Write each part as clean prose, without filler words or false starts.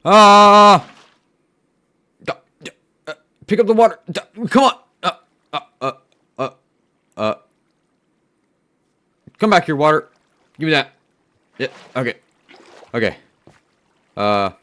Ah! Pick up the water. Come on. Come back here, water. Give me that. Yeah. Okay. Okay. Oh.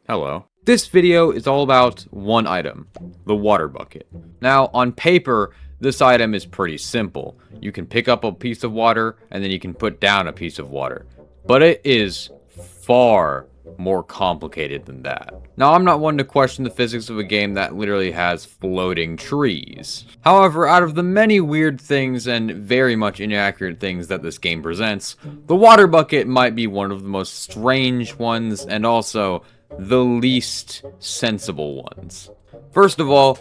Hello. This video is all about one item, the water bucket. Now, on paper, this item is pretty simple. You can pick up a piece of water, and then you can put down a piece of water. But it is far more complicated than that. Now, I'm not one to question the physics of a game that literally has floating trees. However, out of the many weird things and very much inaccurate things that this game presents, the water bucket might be one of the most strange ones and also the least sensible ones. First of all,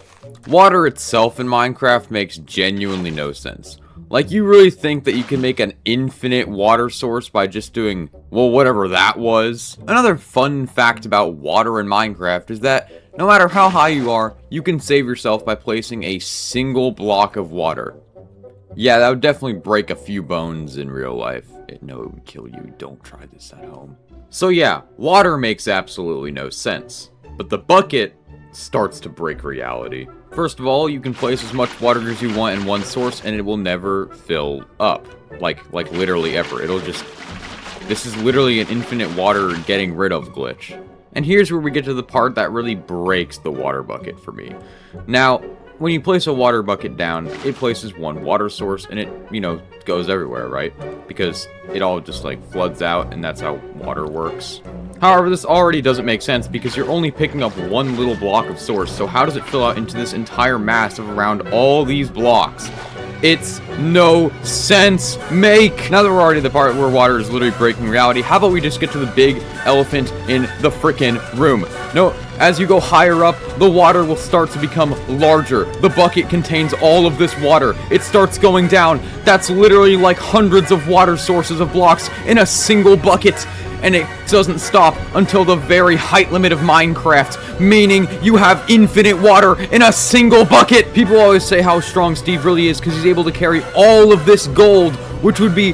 water itself in Minecraft makes genuinely no sense. Like, you really think that you can make an infinite water source by just doing, well, whatever that was? Another fun fact about water in Minecraft is that no matter how high you are, you can save yourself by placing a single block of water. Yeah, that would definitely break a few bones in real life. No, it would kill you. Don't try this at home. So yeah, water makes absolutely no sense. But the bucket starts to break reality. First of all, you can place as much water as you want in one source and it will never fill up. Like literally ever. This is literally an infinite water getting rid of glitch. And here's where we get to the part that really breaks the water bucket for me. Now, when you place a water bucket down, it places one water source and it, goes everywhere, right? Because it all just floods out and that's how water works. However, this already doesn't make sense because you're only picking up one little block of source, so how does it fill out into this entire mass of around all these blocks? It's no sense make! Now that we're already at the part where water is literally breaking reality, how about we just get to the big elephant in the frickin' room? No, as you go higher up, the water will start to become larger. The bucket contains all of this water. It starts going down. That's literally like hundreds of water sources of blocks in a single bucket. And it doesn't stop until the very height limit of Minecraft, meaning you have infinite water in a single bucket. People always say how strong Steve really is because he's able to carry all of this gold, which would be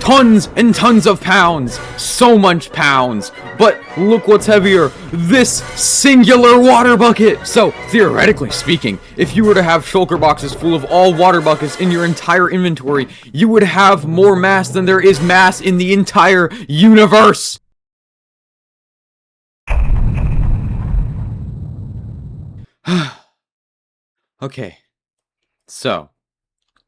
tons and tons of pounds. So much pounds. But look what's heavier. This singular water bucket. So, theoretically speaking, if you were to have shulker boxes full of all water buckets in your entire inventory, you would have more mass than there is mass in the entire universe. Okay. So,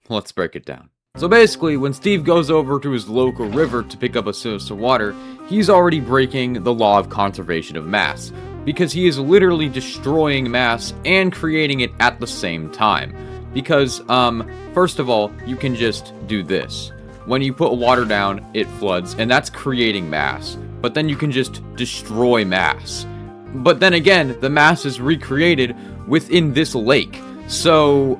let's break it down. So basically, when Steve goes over to his local river to pick up a source of water, he's already breaking the law of conservation of mass, because he is literally destroying mass and creating it at the same time. Because, first of all, you can just do this. When you put water down, it floods, and that's creating mass. But then you can just destroy mass. But then again, the mass is recreated within this lake. So,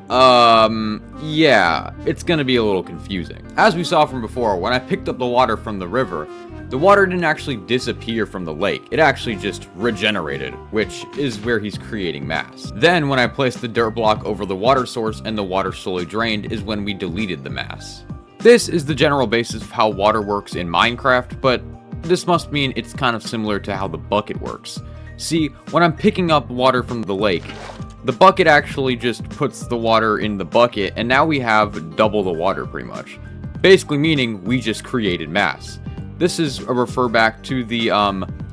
yeah, it's gonna be a little confusing. As we saw from before, when I picked up the water from the river, the water didn't actually disappear from the lake. It actually just regenerated, which is where he's creating mass. Then, when I placed the dirt block over the water source and the water slowly drained, is when we deleted the mass. This is the general basis of how water works in Minecraft, but this must mean it's kind of similar to how the bucket works. See, when I'm picking up water from the lake, the bucket actually just puts the water in the bucket, and now we have double the water pretty much. Basically meaning we just created mass. This is a refer back to the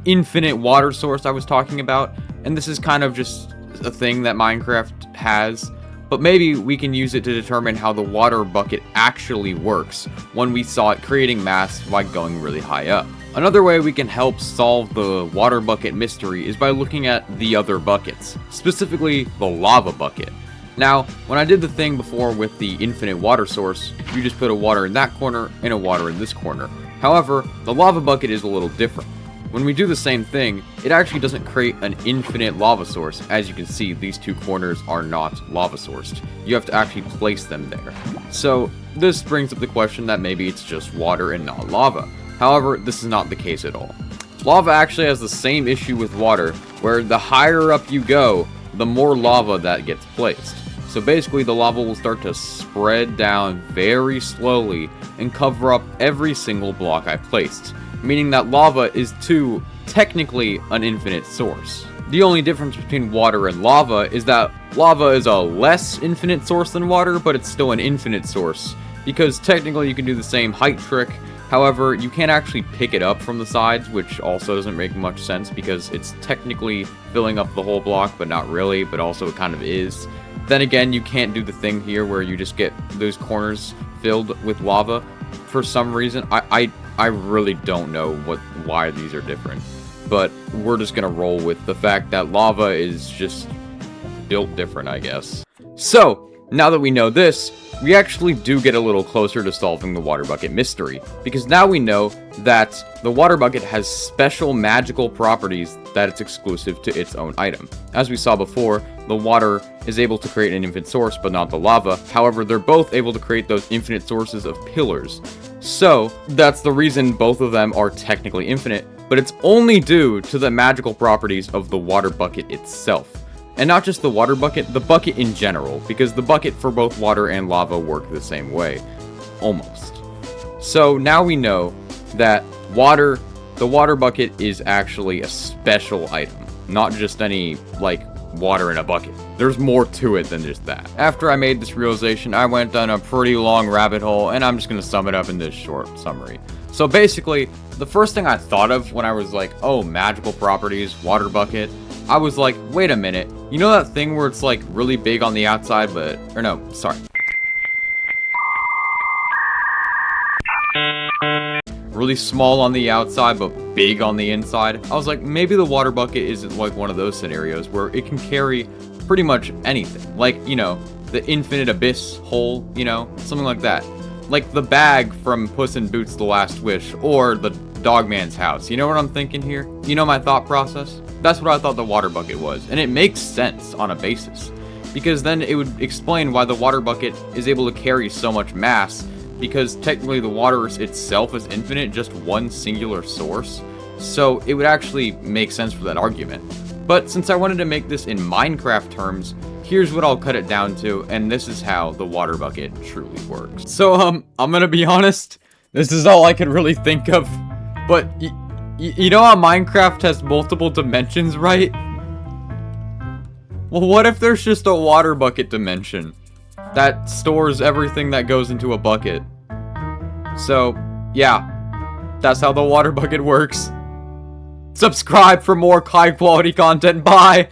infinite water source I was talking about, and this is kind of just a thing that Minecraft has, but maybe we can use it to determine how the water bucket actually works when we saw it creating mass by going really high up. Another way we can help solve the water bucket mystery is by looking at the other buckets, specifically the lava bucket. Now, when I did the thing before with the infinite water source, you just put a water in that corner and a water in this corner. However, the lava bucket is a little different. When we do the same thing, it actually doesn't create an infinite lava source. As you can see, these two corners are not lava sourced. You have to actually place them there. So, this brings up the question that maybe it's just water and not lava. However, this is not the case at all. Lava actually has the same issue with water, where the higher up you go, the more lava that gets placed. So basically, the lava will start to spread down very slowly and cover up every single block I placed, meaning that lava is too technically an infinite source. The only difference between water and lava is that lava is a less infinite source than water, but it's still an infinite source, because technically you can do the same height trick. However, you can't actually pick it up from the sides, which also doesn't make much sense because it's technically filling up the whole block, but not really, but also it kind of is. Then again, you can't do the thing here where you just get those corners filled with lava. For some reason, I really don't know why these are different. But we're just gonna roll with the fact that lava is just built different, I guess. So, now that we know this, we actually do get a little closer to solving the water bucket mystery, because now we know that the water bucket has special magical properties that it's exclusive to its own item. As we saw before, the water is able to create an infinite source, but not the lava. However, they're both able to create those infinite sources of pillars. So, that's the reason both of them are technically infinite, but it's only due to the magical properties of the water bucket itself. And not just the water bucket, the bucket in general, because the bucket for both water and lava work the same way. Almost. So now we know that the water bucket is actually a special item, not just any, like, water in a bucket. There's more to it than just that. After I made this realization, I went down a pretty long rabbit hole, and I'm just gonna sum it up in this short summary. So basically, the first thing I thought of when I was like, oh, magical properties, water bucket, I was like, wait a minute, you know that thing where it's like really big on the outside, really small on the outside, but big on the inside? I was like, maybe the water bucket isn't like one of those scenarios where it can carry pretty much anything. Like, you know, the infinite abyss hole, you know, something like that. Like the bag from Puss in Boots: The Last Wish, or the Dogman's house. You know what I'm thinking here? You know my thought process? That's what I thought the water bucket was, and it makes sense on a basis, because then it would explain why the water bucket is able to carry so much mass, because technically the water itself is infinite, just one singular source, so it would actually make sense for that argument. But since I wanted to make this in Minecraft terms, here's what I'll cut it down to, and this is how the water bucket truly works. So, I'm gonna be honest, this is all I could really think of, but you know how Minecraft has multiple dimensions, right? Well, what if there's just a water bucket dimension that stores everything that goes into a bucket? So, yeah, that's how the water bucket works. Subscribe for more high quality content. Bye!